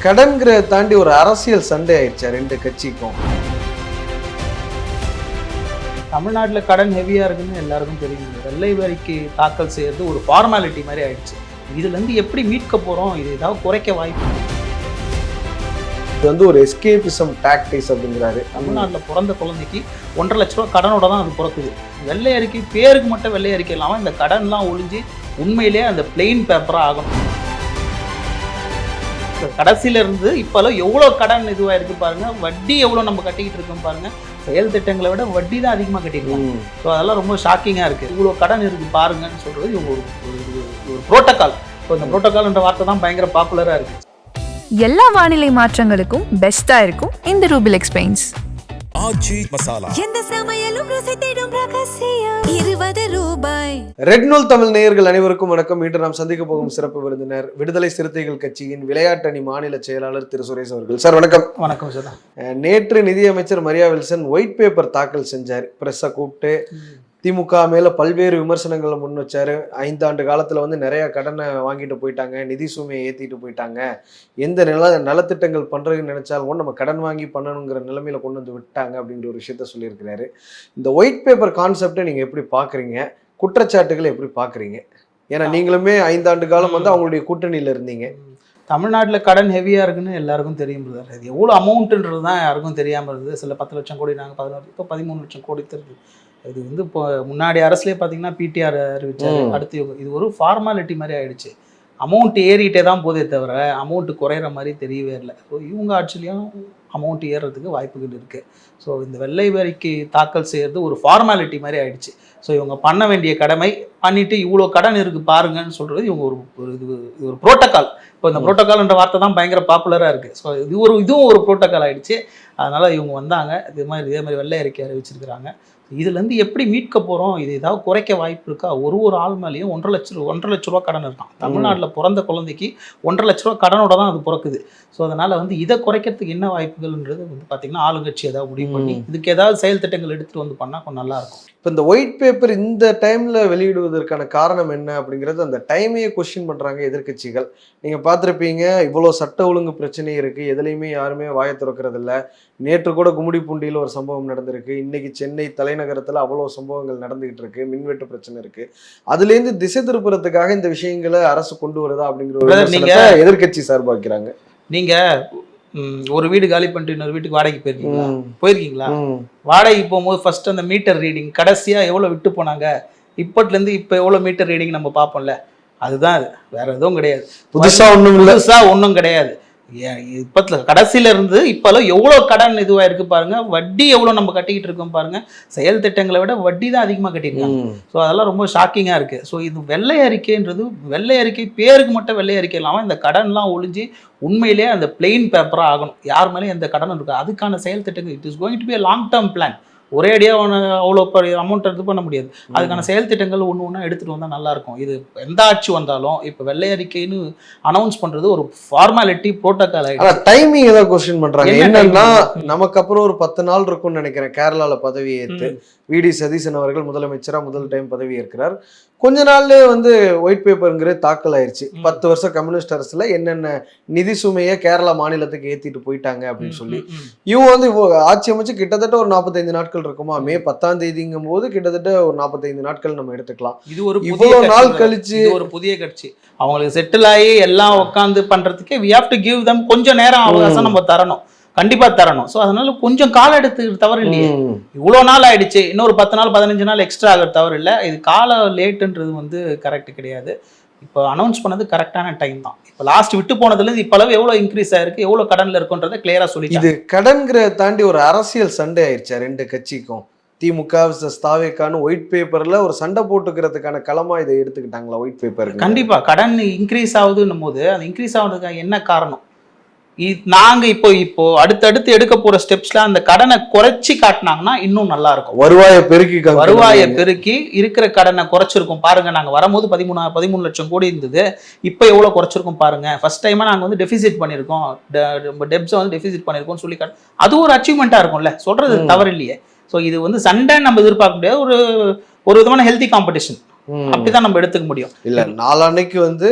கடன்கிற தாண்டி ஒரு அரசியல் சண்டை ஆயிடுச்சு ரெண்டு கட்சிக்கும். தமிழ்நாட்டில் கடன் ஹெவியாக இருக்குன்னு எல்லாருக்கும் தெரியும். வெள்ளை வரிக்கு தாக்கல் செய்யறது ஒரு ஃபார்மாலிட்டி மாதிரி ஆயிடுச்சு. இதுலேருந்து எப்படி மீட்க போகிறோம், இது ஏதாவது குறைக்க வாய்ப்பு? இது வந்து ஒரு எஸ்கேபிசம் டாக்டிக்ஸ் அப்படிங்கிறாரு. தமிழ்நாட்டில் பிறந்த குழந்தைக்கு 1.5 லட்ச ரூபா கடனோட தான் அது பிறக்குது. வெள்ளை அறிக்கை பேருக்கு மட்டும் வெள்ளை அறிக்கை இல்லாமல் இந்த கடன்லாம் ஒழிஞ்சு உண்மையிலே அந்த பிளெயின் பேப்பராக ஆகணும். கடைசியில இருந்து இப்போல்லாம் எவ்வளோ கடன் இதுவாக இருக்கு பாருங்க, வட்டி எவ்வளோ நம்ம கட்டிக்கிட்டு இருக்கோம் பாருங்க. செயல் திட்டங்களை விட வட்டி தான் அதிகமாக கட்டிருக்காங்க. ஸோ அதெல்லாம் ரொம்ப ஷாக்கிங்காக இருக்குது. இவ்வளோ கடன் இருக்கு பாருங்கன்னு சொல்றது இவங்க ஒரு புரோட்டோகால். ஸோ இந்த புரோட்டோகால்ன்ற வார்த்தை தான் பயங்கர பாப்புலராக இருக்கு. எல்லா வானிலை மாற்றங்களுக்கும் பெஸ்டா இருக்கும் இந்த ரூபில் எக்ஸ்பெயின்ஸ் ஆச்சி மசாலா. எந்த சமையலும் ருசி தேடும் ரகசியம் 20 ரூபாய். ரெட் நூல் தமிழ் நேயர்கள் அனைவருக்கும் வணக்கம். இன்று நாம் சந்திக்க போகும் சிறப்பு விருந்தினர் விடுதலை சிறுத்தைகள் கட்சியின் விளையாட்டு அணி மாநில செயலாளர் திரு சுரேஷ் அவர்கள். சார் வணக்கம். வணக்கம் சார். நேற்று நிதியமைச்சர் மரியா வில்சன் ஒயிட் பேப்பர் தாக்கல் செஞ்சார். பிரஸ்ஸை கூப்பிட்டு திமுக மேல பல்வேறு விமர்சனங்களை முன் வச்சாரு. 5 ஆண்டு காலத்துல வந்து நிறைய கடனை வாங்கிட்டு போயிட்டாங்க, நிதி சுமையை ஏத்திட்டு போயிட்டாங்க, எந்த நலத்திட்டங்கள் பண்றதுன்னு நினைச்சாலும் நம்ம கடன் வாங்கி பண்ணணுங்கிற நிலைமையில கொண்டு வந்து விட்டாங்க அப்படிங்கிற ஒரு விஷயத்த சொல்லியிருக்கிறாரு. இந்த ஒயிட் பேப்பர் கான்செப்டை நீங்க எப்படி பாக்குறீங்க, குற்றச்சாட்டுகளை எப்படி பாக்குறீங்க? ஏன்னா நீங்களுமே 5 ஆண்டு காலம் வந்து அவங்களுடைய கூட்டணியில இருந்தீங்க. தமிழ்நாட்டில் கடன் ஹெவியாக இருக்குன்னு எல்லாருக்கும் தெரியும். இது எவ்வளோ அமௌண்ட்டுன்றது தான் யாருக்கும் தெரியாமல் இருந்தது. சில 10 லட்சம் கோடி, நாங்கள் 11, இப்போ 13 லட்சம் கோடி தெரியுது. இது வந்து இப்போ முன்னாடி அரசுலேயே பார்த்தீங்கன்னா பிடிஆர் அறிவிச்சாரு. அடுத்து இது ஒரு ஃபார்மாலிட்டி மாதிரி ஆயிடுச்சு. அமௌண்ட் ஏறிட்டே தான் போதே தவிர அமௌண்ட்டு குறையிற மாதிரி தெரியவே இல்லை. ஸோ இவங்க ஆட்சிலையும் அமௌண்ட் ஏறுறதுக்கு வாய்ப்புகள் இருக்குது. ஸோ இந்த வெள்ளை வரிக்கு தாக்கல் செய்கிறது ஒரு ஃபார்மாலிட்டி மாதிரி ஆயிடுச்சு. ஸோ இவங்க பண்ண வேண்டிய கடமை பண்ணிட்டு இவ்வளோ கடன் இருக்குது பாருங்கன்னு சொல்கிறது இவங்க ஒரு புரோட்டோகால். இப்போ இந்த புரோட்டோகால்ன்ற வார்த்தை தான் பயங்கர பாப்புலராக இருக்குது. ஸோ இதுவும் ஒரு புரோட்டோகால் ஆகிடுச்சு. அதனால் இவங்க வந்தாங்க, இதே மாதிரி வெள்ளை அறிக்கை அறிவிச்சிருக்கிறாங்க. இதுலேருந்து எப்படி மீட்க போகிறோம், இது ஏதாவது குறைக்க வாய்ப்பு இருக்கா? ஒரு ஆள் மேலேயும் 1.5 லட்ச ரூபா கடன் இருக்கான். தமிழ்நாட்டில் பிறந்த குழந்தைக்கு 1.5 லட்ச ரூபா கடனோட தான் அது பிறக்குது. ஸோ அதனால் வந்து இதை குறைக்கிறதுக்கு என்ன வாய்ப்புகள்ன்றது வந்து பார்த்திங்கன்னா ஆளுங்கட்சி ஏதாவது முடிவு பண்ணி இதுக்கு ஏதாவது செயல் திட்டங்கள் எடுத்துகிட்டு வந்து பண்ணால் கொஞ்சம் நல்லாயிருக்கும். இப்போ இந்த ஒயிட் பேப்பர் இந்த டைமில் வெளியிடுவதற்கான காரணம் என்ன அப்படிங்கிறது அந்த டைமையே கொஸ்டின் பண்ணுறாங்க எதிர்கட்சிகள். நீங்கள் பார்த்துருப்பீங்க, இவ்வளோ சட்ட ஒழுங்கு பிரச்சனை இருக்குது, எதுலேயுமே யாருமே வாயை திறக்கிறதில்ல. நேற்று கூட கும்மிடிப்பூண்டியில் ஒரு சம்பவம் நடந்திருக்கு. இன்னைக்கு சென்னை தலைநகரத்தில் அவ்வளோ சம்பவங்கள் நடந்துகிட்டு இருக்கு. மின்வெட்டு பிரச்சனை இருக்குது. அதுலேருந்து திசை திருப்புறதுக்காக இந்த விஷயங்களை அரசு கொண்டு வருதா அப்படிங்கிற ஒரு எதிர்கட்சி சார்பாக்கிறாங்க. நீங்கள் ஒரு வீடு காலி பண்ணிட்டு இன்னொரு வீட்டுக்கு வாடகைக்கு போயிருக்கீங்களா? வாடகைக்கு போகும்போது ஃபர்ஸ்ட் அந்த மீட்டர் ரீடிங் கடைசியாக எவ்வளோ விட்டு போனாங்க, இப்போட்லேருந்து இப்போ எவ்வளோ மீட்டர் ரீடிங் நம்ம பார்ப்போம்ல, அதுதான் அது. வேற எதுவும் கிடையாது. புதுசாக ஒன்றும் கிடையாது. இப்போ கடைசியில இருந்து இப்போல்லாம் எவ்வளோ கடன் இதுவாக இருக்கு பாருங்க, வட்டி எவ்வளோ நம்ம கட்டிக்கிட்டு இருக்கோம் பாருங்க. செயல் திட்டங்களை விட வட்டி தான் அதிகமாக கட்டியிருக்காங்க. ஸோ அதெல்லாம் ரொம்ப ஷாக்கிங்காக இருக்கு. ஸோ இது வெள்ளை அறிக்கைன்றது வெள்ளை அறிக்கை பேருக்கு மட்டும் வெள்ளை அறிக்கை இல்லாமல் இந்த கடன்லாம் ஒழிஞ்சு உண்மையிலே அந்த பிளெயின் பேப்பராக ஆகணும். யார் மேலே எந்த கடன் இருக்கு அதுக்கான செயல் திட்டங்கள் it is going to be long term plan. ஒரே அடியாக அவ்வளோ அமௌண்ட் இது பண்ண முடியாது. அதுக்கான செயல் திட்டங்கள் ஒன்று எடுத்துகிட்டு வந்தால் நல்லாயிருக்கும். இது எந்த ஆட்சி வந்தாலும் இப்போ வெள்ளை அறிக்கைன்னு அனௌன்ஸ் பண்ணுறது ஒரு ஃபார்மாலிட்டி புரோட்டோகால் ஆகிடும். டைமிங் ஏதாவது கொஸ்டின் பண்ணுறாங்க. என்னன்னா நமக்கு அப்புறம் ஒரு 10 நாள் இருக்கும்னு நினைக்கிறேன் கேரளாவில் பதவி ஏற்று விடி சதீசன் அவர்கள் முதலமைச்சராக முதல் டைம் பதவி ஏற்கிறார். கொஞ்ச நாள்லேயே வந்து ஒயிட் பேப்பருங்கிறது தாக்கல் ஆயிடுச்சு. 10 வருஷம் கம்யூனிஸ்ட் அரசுல என்னென்ன நிதி சுமையை கேரளா மாநிலத்துக்கு ஏற்றிட்டு போயிட்டாங்க அப்படின்னு சொல்லி இவங்க வந்து ஆட்சி அமைச்சு கிட்டத்தட்ட ஒரு 45 நாட்கள் இருக்குமா. மே 10ஆம் தேதிங்கும் போது கிட்டத்தட்ட ஒரு 45 நாட்கள் நம்ம எடுத்துக்கலாம். இது ஒரு இவ்வளவு நாள் கழிச்சு ஒரு புதிய கட்சி அவங்களுக்கு செட்டில் ஆகி எல்லாம் உட்காந்து பண்றதுக்கு we have to give them கொஞ்சம் நேரம் அவகாசம் நம்ம தரணும், கண்டிப்பா தரணும். ஸோ அதனால கொஞ்சம் காலம் எடுத்துக்கிட்டு தவறு இல்லையே. இவ்வளோ நாள் ஆயிடுச்சு, இன்னொரு 10 நாள் 15 நாள் எக்ஸ்ட்ரா ஆகிற தவறு இல்லை. இது கால லேட்டுன்றது வந்து கரெக்ட் கிடையாது. இப்போ அனௌன்ஸ் பண்ணது கரெக்டான டைம் தான். இப்போ லாஸ்ட் விட்டு போனதுலேருந்து இப்போ அளவு எவ்வளோ இன்க்ரீஸ் ஆயிருக்கு, எவ்வளோ கடனில் இருக்குன்றதை கிளியரா சொல்லி. இது கடன்கிற தாண்டி ஒரு அரசியல் சண்டை ஆயிடுச்சு ரெண்டு கட்சிக்கும். திமுக தாவேக்கான்னு ஒயிட் பேப்பர்ல ஒரு சண்டை போட்டுக்கிறதுக்கான களமா இதை எடுத்துக்கிட்டாங்களா ஒயிட் பேப்பர்? கண்டிப்பா கடன் இன்க்ரீஸ் ஆகுதுன்னும் போது அது இன்க்ரீஸ் ஆகுறதுக்காக என்ன காரணம்? நாங்க இப்போ அடுத்தடுத்து எடுக்க போற ஸ்டெப்ஸ்ல அந்த கடனை குறைச்சி காட்டினாங்கன்னா இன்னும் நல்லா இருக்கும். வருவாயை பெருக்கி இருக்கிற கடனை குறைச்சிருக்கும் பாருங்க. நாங்க வரும்போது 13 லட்சம் கோடி இருந்தது, இப்போ எவ்வளவு குறைச்சிருக்கும் பாருங்க. ஃபர்ஸ்ட் டைமா நாங்க வந்து டெபிசிட் பண்ணிருக்கோம், டெப்ஸை வந்து டெபிசிட் பண்ணிருக்கோம் சொல்லி அது ஒரு அச்சீவ்மெண்டா இருக்கும்ல, சொல்றது தவறு இல்லையே. ஸோ இது வந்து சண்டை நம்ம எதிர்பார்க்க முடியாது. ஒரு விதமான ஹெல்தி காம்படிஷன். அப்படிதான் நம்ம எடுத்துக்க முடியும். இல்ல நாளான்னைக்கு வந்து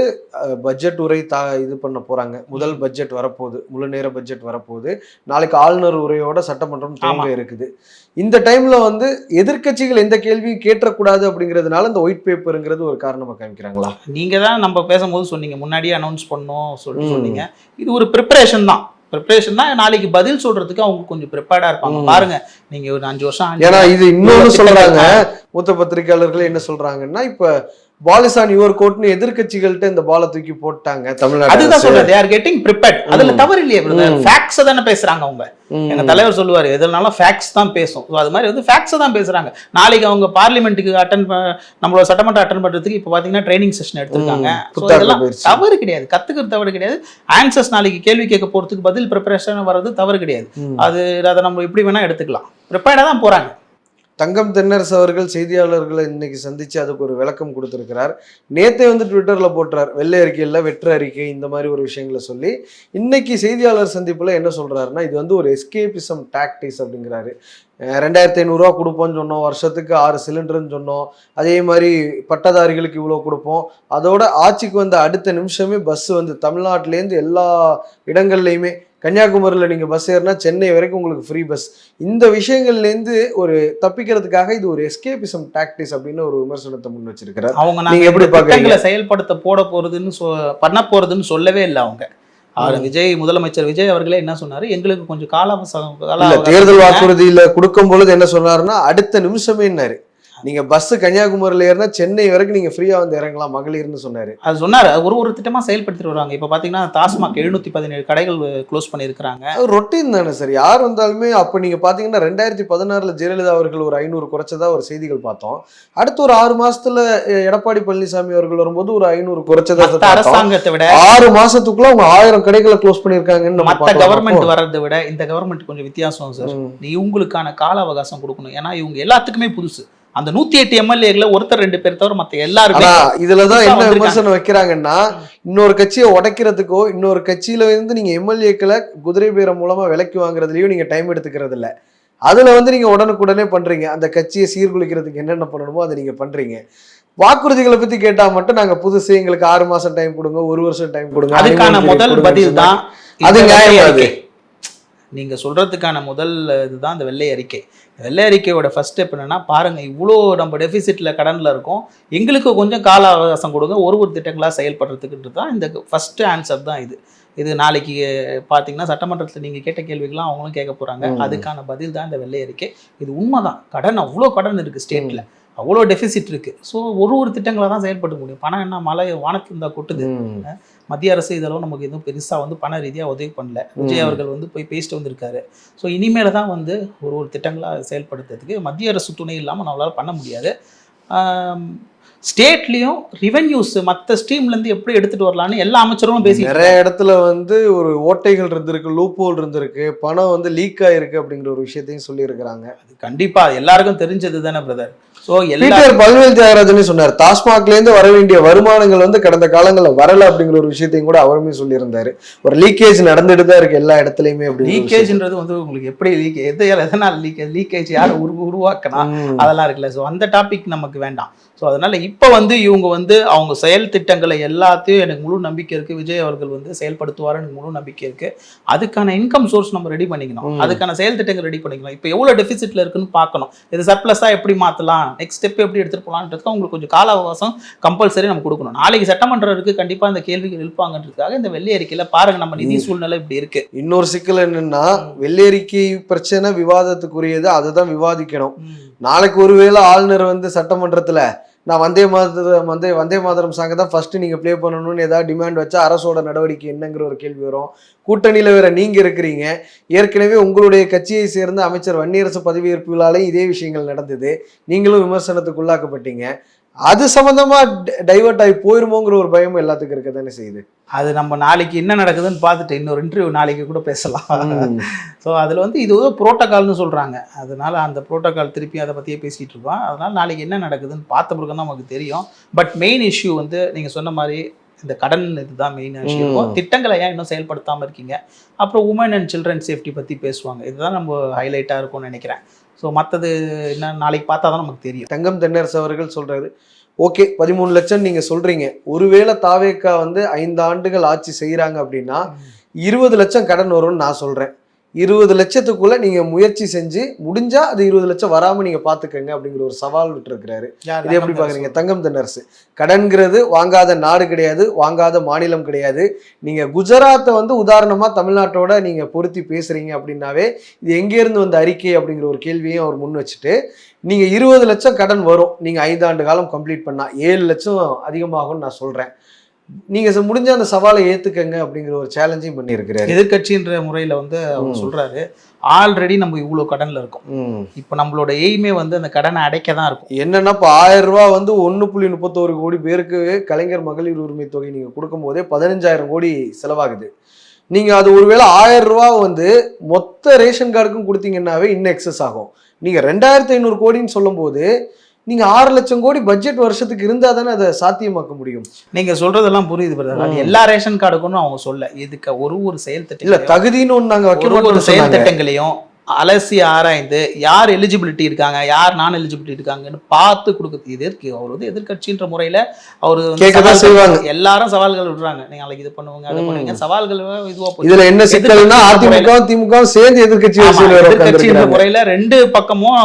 பட்ஜெட் உரை இது பண்ண போறாங்க. முதல் பட்ஜெட் வரப்போகுது, முழு நேர பட்ஜெட் வரப்போகுது. நாளைக்கு ஆளுநர் உரையோட சட்டமன்றம் துவங்க இருக்குது. இந்த டைம்ல வந்து எதிர்க்கட்சிகள் எந்த கேள்வியும் கேட்டக்கூடாது அப்படிங்கிறதுனால இந்த ஒயிட் பேப்பருங்கிறது ஒரு காரணமா காமிக்கிறாங்களா? நீங்க தான் நம்ம பேசும்போது சொன்னீங்க, முன்னாடியே அனௌன்ஸ் பண்ணோம் சொல்லிட்டு சொன்னீங்க. இது ஒரு ப்ரிப்பரேஷன் தான். நாளைக்கு பதில் சொல்றதுக்கு அவங்க கொஞ்சம் ப்ரிப்பேர்டா இருப்பாங்க. பாருங்க, நீங்க ஒரு 5 வருஷம், ஏன்னா இது இன்னொன்னு சொல்றாங்க, மூத்த பத்திரிகையாளர்கள் என்ன சொல்றாங்கன்னா, இப்ப பால் இஸ் ஆன் யுவர் கோர்ட்னு எதிர்க்கட்சிகள்ட்ட இந்த பாலை தூக்கி போட்டாங்க தமிழ்நாடு. அதுதான் சொல்றேன், they are getting prepared. அதுல தவறு இல்லையே பிரதர். ஃபேக்ட்ஸ் தானே பேசுறாங்க அவங்க. எங்க தலைவர் சொல்லுவாரு, எதனாலும் ஃபேக்ட்ஸ் தான் பேசும். அது மாதிரி வந்து ஃபேக்ட்ஸ் தான் பேசுறாங்க. நாளைக்கு அவங்க பார்லிமெண்ட்டுக்கு நம்மளோட சட்டமன்றம் அட்டன் பண்றதுக்கு இப்ப பாத்தீங்கன்னா ட்ரைனிங் செஷன் எடுத்திருக்காங்க. இதெல்லாம் தவறு கிடையாது, கத்துக்கிறது தவறு கிடையாது. ஆன்சர்ஸ் நாளைக்கு கேள்வி கேட்க போறதுக்கு பதில் ப்ரிப்பரேஷன் வர்றது தவறு கிடையாது. அதை நம்ம எப்படி வேணா எடுத்துக்கலாம். ப்ரிப்பேர்டா தான் போறாங்க. தங்கம் தென்னரசு அவர்கள் செய்தியாளர்களை இன்னைக்கு சந்திச்சு அதுக்கு ஒரு விளக்கம் கொடுத்திருக்கிறார். நேத்தே வந்து ட்விட்டர்ல போட்டுறார், வெள்ளை அறிக்கையில் வெற்று அறிக்கை இந்த மாதிரி ஒரு விஷயங்களை சொல்லி. இன்னைக்கு செய்தியாளர் சந்திப்புல என்ன சொல்றாருன்னா, இது வந்து ஒரு எஸ்கேபிசம் டாக்டிக்ஸ் அப்படிங்கிறாரு. 2500 ரூபா கொடுப்போம்னு சொன்னோம், வருஷத்துக்கு 6 சிலிண்டர்னு சொன்னோம், அதே மாதிரி பட்டதாரிகளுக்கு இவ்வளோ கொடுப்போம், அதோட ஆட்சிக்கு வந்த அடுத்த நிமிஷமே பஸ் வந்து தமிழ்நாட்டிலேருந்து எல்லா இடங்கள்லையுமே, கன்னியாகுமரியில் நீங்கள் பஸ் ஏறினா சென்னை வரைக்கும் உங்களுக்கு ஃப்ரீ பஸ். இந்த விஷயங்கள்லேருந்து ஒரு தப்பிக்கிறதுக்காக இது ஒரு எஸ்கேபிசம் டாக்டிக்ஸ் அப்படின்னு ஒரு விமர்சனத்தை முன் வச்சிருக்கிறார். அவங்க எப்படி பார்க்குறீங்க? செயல்படுத்த போட போறதுன்னு பண்ண போறதுன்னு சொல்லவே இல்லை அவங்க. விஜய், முதலமைச்சர் விஜய் அவர்களே என்ன சொன்னாரு, எங்களுக்கு கொஞ்சம் கால தேர்தல் வாக்குறுதியில கொடுக்கும் பொழுது என்ன சொன்னாருன்னா, அடுத்த நிமிஷமேன்னாரு, நீங்க பஸ் கன்னியாகுமரியில ஏறினா சென்னை வரைக்கும் நீங்க ஃப்ரீயா வந்து இறங்கலாம் மகளிர்னு சொன்னாரு. அது சொன்னாரு. ஒரு திட்டமா செயல்படுத்திட்டு வராங்க. இப்ப பாத்தீங்கன்னா டாஸ்மாக் 717 கடைகள் க்ளோஸ் பண்ணிருக்காங்க. ரொட்டீன் தானே சார், யார் வந்தாலுமே. அப்ப நீங்க பாத்தீங்கன்னா 2016 ஜெயலலிதா அவர்கள் ஒரு 500 குறைச்சதா ஒரு செய்திகள் பார்த்தோம். அடுத்து ஒரு 6 மாசத்துல எடப்பாடி பழனிசாமி அவர்கள் வரும்போது ஒரு 500 குறைச்சதா. அரசாங்கத்தை விட 6 மாசத்துக்குள்ள அவங்க 1000 கடைகளை க்ளோஸ் பண்ணிருக்காங்கன்னு மத்த கவர்மெண்ட் வர்றதை விட இந்த கவர்மெண்ட் கொஞ்சம் வித்தியாசம் சார். இவங்களுக்கான கால அவகாசம் கொடுக்கணும். ஏன்னா இவங்க எல்லாத்துக்குமே புதுசு. அந்த 108 எம்எல்ஏல ஒருத்தர் 2 பேர் தவிர மத்த எல்லாருமே. இதுலதான் என்ன விமர்சனம் வைக்கிறாங்கன்னா, இன்னொரு கட்சியை உடைக்கிறதுக்கோ இன்னொரு கட்சியில இருந்து நீங்க எம்எல்ஏக்களை குதிரை பேரம் மூலமா விலைக்கு வாங்குறதுலயும் நீங்க டைம் எடுத்துக்கிறது இல்ல. அதுல வந்து நீங்க உடனுக்குடனே பண்றீங்க. அந்த கட்சியை சீர்குலைக்கிறதுக்கு என்னென்ன பண்ணணுமோ அதை நீங்க பண்றீங்க. வாக்குறுதிகளை பத்தி கேட்டா மட்டும் நாங்க புதுசு, எங்களுக்கு 6 மாசம் டைம் கொடுங்க, 1 வருஷம் டைம் கொடுங்க. அதுக்கான முதல் பதில் தான் அது நியாயம். நீங்க சொல்றதுக்கான முதல் இதுதான் இந்த வெள்ளை அறிக்கை. வெள்ளை அறிக்கையோட ஃபர்ஸ்ட் ஸ்டெப் என்னன்னா, பாருங்க இவ்வளோ நம்ம டெபிசிட்ல கடன்ல இருக்கோம், எங்களுக்கு கொஞ்சம் கால அவகாசம் கொடுங்க, ஒரு திட்டங்களாக செயல்படுறதுக்குன்றது தான் இந்த ஃபர்ஸ்ட் ஆன்சர் தான் இது. இது நாளைக்கு பார்த்தீங்கன்னா சட்டமன்றத்தில் நீங்கள் கேட்ட கேள்விகள்லாம் அவங்களும் கேட்க போகிறாங்க. அதுக்கான பதில் தான் இந்த வெள்ளை அறிக்கை. இது உண்மைதான், கடன் அவ்வளோ கடன் இருக்குது ஸ்டேட்டில், அவ்வளோ டெபிசிட் இருக்குது. ஸோ ஒரு திட்டங்களை தான் செயல்படுத்த முடியும். பணம் என்ன மழை வானத்தில் இருந்தால் கொட்டுது. மத்திய அரசு இதெல்லாம் நமக்கு எதுவும் பெருசாக வந்து பண ரீதியாக உதவி பண்ணல. விஜய் அவர்கள் வந்து போய் பேசிட்டு வந்திருக்காரு. ஸோ இனிமேல் தான் வந்து ஒரு திட்டங்களாக செயல்படுத்துறதுக்கு மத்திய அரசு துணை இல்லாமல் நம்மளால் பண்ண முடியாது. ஸ்டேட்லேயும் ரெவென்யூஸ் மற்ற ஸ்ட்ரீம்லேருந்து எப்படி எடுத்துகிட்டு வரலான்னு எல்லா அமைச்சரும் பேசி நிறைய இடத்துல வந்து ஒரு ஓட்டைகள் இருந்திருக்கு, லூப் ஹோல் இருந்திருக்கு, பணம் வந்து லீக் ஆயிருக்கு அப்படிங்கிற ஒரு விஷயத்தையும் சொல்லியிருக்கிறாங்க. அது கண்டிப்பாக எல்லாருக்கும் தெரிஞ்சது தானே பிரதர். ஸோ பல்வேல் தியாகராஜனே சொன்னார், டாஸ்மாக்ல இருந்து வர வேண்டிய வருமானங்கள் வந்து கடந்த காலங்களில் வரல அப்படிங்கிற ஒரு விஷயத்தையும் கூட அவருமே சொல்லியிருந்தாரு. ஒரு லீக்கேஜ் நடந்துட்டு தான் இருக்கு எல்லா இடத்துலையுமே. அப்படி லீக்கேஜ்ன்றது வந்து உங்களுக்கு எப்படி எதனால் லீக்கேஜ் யார் உருவாக்கணும் அதெல்லாம் இருக்குல்ல. ஸோ அந்த டாபிக் நமக்கு வேண்டாம். ஸோ அதனால இப்போ வந்து இவங்க வந்து அவங்க செயல் திட்டங்களை எல்லாத்தையும் எனக்கு முழு நம்பிக்கை இருக்கு, விஜய் அவர்கள் வந்து செயல்படுத்துவார், எனக்கு முழு நம்பிக்கை இருக்கு. அதுக்கான இன்கம் சோர்ஸ் நம்ம ரெடி பண்ணிக்கணும், அதுக்கான செயல் திட்டங்கள் ரெடி பண்ணிக்கணும். இப்போ எவ்வளோ டெபிசிட்ல இருக்குன்னு பார்க்கணும், இது சர்ப்ளஸா எப்படி மாற்றலாம், நெக்ஸ்ட் ஸ்டெப் எப்படி எடுத்துட்டு போகலான்றதுக்கு அவங்களுக்கு கொஞ்சம் கால அவகாசம் கம்பல்சரி நம்ம கொடுக்கணும். நாளைக்கு சட்டமன்றம் இருக்கு, கண்டிப்பா இந்த கேள்விகள் எழுப்பாங்கன்றதுக்காக இந்த வெள்ளை அறிக்கையில பாருங்க நம்ம நிதி சூழ்நிலை இப்படி இருக்கு. இன்னொரு சிக்கல் என்னன்னா, வெள்ளை அறிக்கை பிரச்சனை விவாதத்துக்குரியது, அதுதான் விவாதிக்கணும். நாளைக்கு ஒருவேளை ஆளுநர் வந்து சட்டமன்றத்துல நான் வந்தே மாதரம் சாங்க தான் ஃபர்ஸ்ட் நீங்க பிளே பண்ணணும்னு ஏதாவது டிமாண்ட் வச்சா அரசோட நடவடிக்கை என்னங்கிற ஒரு கேள்வி வரும். கூட்டணியில வேற நீங்க இருக்கிறீங்க, ஏற்கனவே உங்களுடைய கட்சியை சேர்ந்த அமைச்சர் வன்னியரசு பதவியேற்பு விழாலையும் இதே விஷயங்கள் நடந்தது, நீங்களும் விமர்சனத்துக்கு உள்ளாக்கப்பட்டீங்க. அது சம்பந்தமா டைவர்ட் ஆகி போயிருமோங்கிற ஒரு பயமும் எல்லாத்துக்கும் இருக்க தானே செய்யுது. அது நம்ம நாளைக்கு என்ன நடக்குதுன்னு பார்த்துட்டு இன்னொரு இன்டர்வியூ நாளைக்கு கூட பேசலாம். ஸோ அதில் வந்து இது ஒரு ப்ரோட்டோகால்னு சொல்கிறாங்க. அதனால அந்த ப்ரோட்டோகால் திருப்பி அதை பற்றியே பேசிகிட்டு இருக்கோம். அதனால் நாளைக்கு என்ன நடக்குதுன்னு பார்த்த பிறகு தான் நமக்கு தெரியும். பட் மெயின் இஷ்யூ வந்து நீங்கள் சொன்ன மாதிரி இந்த கடன் இதுதான் மெயின் இஷ்யூ. திட்டங்களை ஏன் இன்னும் செயல்படுத்தாமல் இருக்கீங்க, அப்புறம் உமன் அண்ட் சில்ட்ரன் சேஃப்டி பற்றி பேசுவாங்க. இதுதான் நம்ம ஹைலைட்டாக இருக்கும்னு நினைக்கிறேன். ஸோ மற்றது என்ன நாளைக்கு பார்த்தா தான் நமக்கு தெரியும். தங்கம் தென்னரசு அவர்கள் சொல்றாரு, ஓகே 13 லட்சம் நீங்க சொல்றீங்க. ஒருவேளை தாவேக்கா வந்து 5 ஆண்டுகள் ஆட்சி செய்யறாங்க அப்படின்னா 20 லட்சம் கடன் வரும்னு நான் சொல்றேன். 20 லட்சத்துக்குள்ள நீங்க முயற்சி செஞ்சு முடிஞ்சா அது 20 லட்சம் வராம நீங்க பாத்துக்கங்க அப்படிங்கிற ஒரு சவால் விட்டு இருக்கிறாரு. இது எப்படி பாக்குறீங்க? தங்கம் தென்னரசு, கடன்கிறது வாங்காத நாடு கிடையாது, வாங்காத மாநிலம் கிடையாது. நீங்க குஜராத்தை வந்து உதாரணமா தமிழ்நாட்டோட நீங்க பொருத்தி பேசுறீங்க அப்படின்னாவே இது எங்க இருந்து வந்த அறிக்கை அப்படிங்கிற ஒரு கேள்வியும் அவர் முன் வச்சுட்டு, நீங்க 20 லட்சம் கடன் வரும் நீங்க 5 ஆண்டு காலம் கம்ப்ளீட் பண்ணா, 7 லட்சம் அதிகமாகும்னு நான் சொல்றேன். நீங்க முடிஞ்ச அந்த சவாலை ஏத்துக்கங்க அப்படிங்கிற ஒரு சேலஞ்சையும் பண்ணியிருக்கிறாரு. எதிர்கட்சின்ற முறையில வந்து அவர் சொல்றாரு, ஆல்ரெடி நம்ம இவ்வளவு கடன்ல இருக்கோம், இப்ப நம்மளோட எய்மே வந்து அந்த கடனை அடைக்க தான் இருக்கும். என்னன்னா இப்ப 1000 ரூபாய் வந்து 1.31 கோடி பேருக்கு கலைஞர் மகளிர் உரிமை தொகை நீங்க கொடுக்கும் போதே 15,000 கோடி செலவாகுது. நீங்க அது ஒருவேளை 1000 ரூபாய் வந்து மொத்த ரேஷன் கார்டுக்கும் கொடுத்தீங்கன்னாவே இன்னும் எக்ஸஸ் ஆகும். நீங்க 2500 கோடின்னு சொல்லும் போது நீங்க 6 லட்சம் கோடி பட்ஜெட் வருஷத்துக்கு இருந்தா தானே அதை சாத்தியமாக்க முடியும். நீங்க சொல்றதெல்லாம் புரியுது பிரதர். அது எல்லா ரேஷன் கார்டுக்கும் அவங்க சொல்ல, இதுக்கு ஒரு செயல் திட்டம் இல்ல, தகுதின்னு ஒண்ணு நாங்க வைக்க ஒரு மாட்டோம். செயல் திட்டங்களையும் அலசி ஆராய்ந்து யார் எலிஜிபிலிட்டி இருக்காங்க, யார் நான் எலிஜிபிலிட்டி இருக்காங்கன்னு பார்த்து கொடுக்குறது. எதிர்க்கு அவர் வந்து எதிர்கட்சின்ற முறையில அவர் கேட்கதான் செய்வாங்க. எல்லாரும் சவால்கள் விடுறாங்க, நீங்க நாளைக்கு இது பண்ணுவாங்க அதை பண்ணுவீங்க, சவால்கள் இதுவா போய் இதுல என்ன சிக்கல்னா அதிமுக திமுக சேர்ந்து எதிர்கட்சின்ற முறையில ரெண்டு பக்கமும்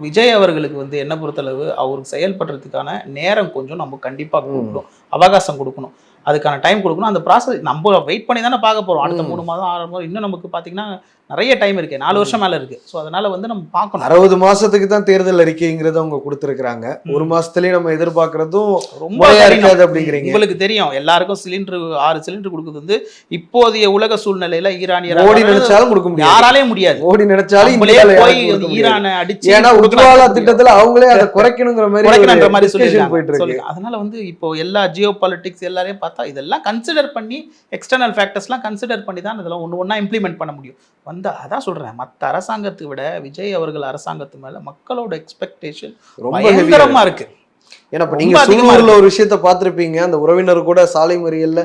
விஜய் அவர்களுக்கு வந்து என்ன பொறுத்தளவு அவருக்கு செயல்படுறதுக்கான நேரம் கொஞ்சம் நம்ம கண்டிப்பா கொடுக்கணும், அவகாசம் கொடுக்கணும், அதுக்கான டைம் கொடுக்கணும். அந்த ப்ராசஸ் நம்ம வெயிட் பண்ணி தானே பார்க்க போறோம். அடுத்த 3 மாதம் 6 மாதம் இன்னும் நமக்கு பாத்தீங்கன்னா நிறைய டைம் இருக்கு, 4 வருஷம் மேல இருக்கு. ஸோ அதனால வந்து நம்ம பார்க்கணும். 60 மாசத்துக்கு தான் தேர்தல் அறிக்கைங்கிறத அவங்க கொடுத்துருக்காங்க. 1 மாசத்துலயே நம்ம எதிர்பார்க்கறதும் ரொம்ப இருக்காது அப்படிங்கிறீங்க. உங்களுக்கு தெரியும், எல்லாருக்கும் சிலிண்டர் 6 சிலிண்டர் கொடுக்குறது வந்து இப்போதைய உலக சூழ்நிலையில ஈரானியர் மோடி நினைச்சாலும் கொடுக்க முடியாது, யாராலே முடியாது. மோடி நினைச்சாலும் போய் ஈரானை அடிச்சு, ஏன்னா உஜ்வாலா திட்டத்துல அவங்களே அதை குறைக்கணுங்கிற மாதிரி சொல்லிருக்காங்க. அதனால வந்து இப்போ எல்லா ஜியோ பாலிட்டிக்ஸ் எல்லாரையும் பார்த்தா இதெல்லாம் கன்சிடர் பண்ணி, எக்ஸ்டர்னல் ஃபேக்டர்ஸ்லாம் கன்சிடர் பண்ணி தான் இதெல்லாம் ஒண்ணா இம்ப்ளிமெண்ட் பண்ண முடியும். வந்து அதான் சொல்றேன், மற்ற அரசாங்கத்தை விட விஜய் அவர்கள் அரசாங்கத்து மேல மக்களோட எக்ஸ்பெக்டேஷன் ரொம்ப பயங்கரமா இருக்கு. ஏன்னா இப்ப நீங்க சூலூர்ல ஒரு விஷயத்த பார்த்திருப்பீங்க, அந்த உறவினர் கூட சாலை மறியல்ல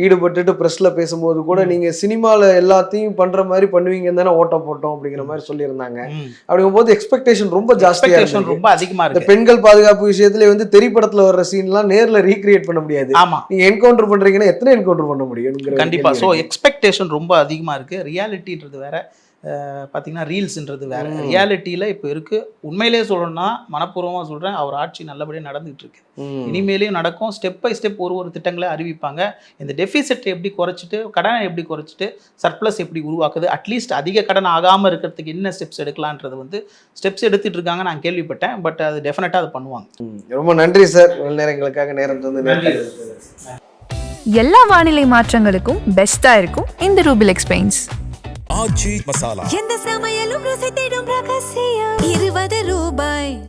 ஈடுபட்டுட்டு பிரஸ்ல பேசும்போது கூட நீங்க சினிமால எல்லாத்தையும் பண்ற மாதிரி பண்ணுவீங்கன்னு தானே ஓட்டம் போட்டோம் அப்படிங்கிற மாதிரி சொல்லியிருந்தாங்க. அப்படிங்கும்போது எக்ஸ்பெக்டேஷன் ரொம்ப ஜாஸ்தியா இருக்கு, ரொம்ப அதிகமா இருக்கு. பெண்கள் பாதுகாப்பு விஷயத்துல வந்து திரைப்படத்துல வர்ற சீன் எல்லாம் நேர்ல ரீக்ரியேட் பண்ண முடியாது. ஆமா, நீங்க என்கவுண்டர் பண்றீங்கன்னா எத்தனை என்கவுண்டர் பண்ண முடியும்? கண்டிப்பா. ஸோ எக்ஸ்பெக்டேஷன் ரொம்ப அதிகமா இருக்கு. ரியாலிட்டின்றது வேற, பார்த்தீங்கன்னா ரீல்ஸ்ன்றது வேற. ரியாலிட்டியில் இப்போ இருக்கு. உண்மையிலேயே சொல்லணும்னா மனப்பூர்வமாக சொல்கிறேன், அவர் ஆட்சி நல்லபடியாக நடந்துகிட்டு இருக்கு, இனிமேலேயும் நடக்கும். ஸ்டெப் பை ஸ்டெப் ஒரு திட்டங்களை அறிவிப்பாங்க. இந்த டெபிசிட்டை எப்படி குறைச்சிட்டு, கடனை எப்படி குறைச்சிட்டு, சர்ப்ளஸ் எப்படி உருவாக்குது, அட்லீஸ்ட் அதிக கடன் ஆகாமல் இருக்கிறதுக்கு என்ன ஸ்டெப்ஸ் எடுக்கலான்றது வந்து ஸ்டெப்ஸ் எடுத்துட்டு இருக்காங்க, நான் கேள்விப்பட்டேன். பட் அது டெஃபினட்டாக அது பண்ணுவாங்க. ரொம்ப நன்றி சார், நேரங்களுக்காக நேரம் தந்து நன்றி. எல்லா வானிலை மாற்றங்களுக்கும் பெஸ்டா இருக்கும் இந்த ரூபில் எக்ஸ்பிளைன்ஸ். ஆச்சி மசாலா. எந்த சமையலும் ருசி தேடும் ரகசியம்.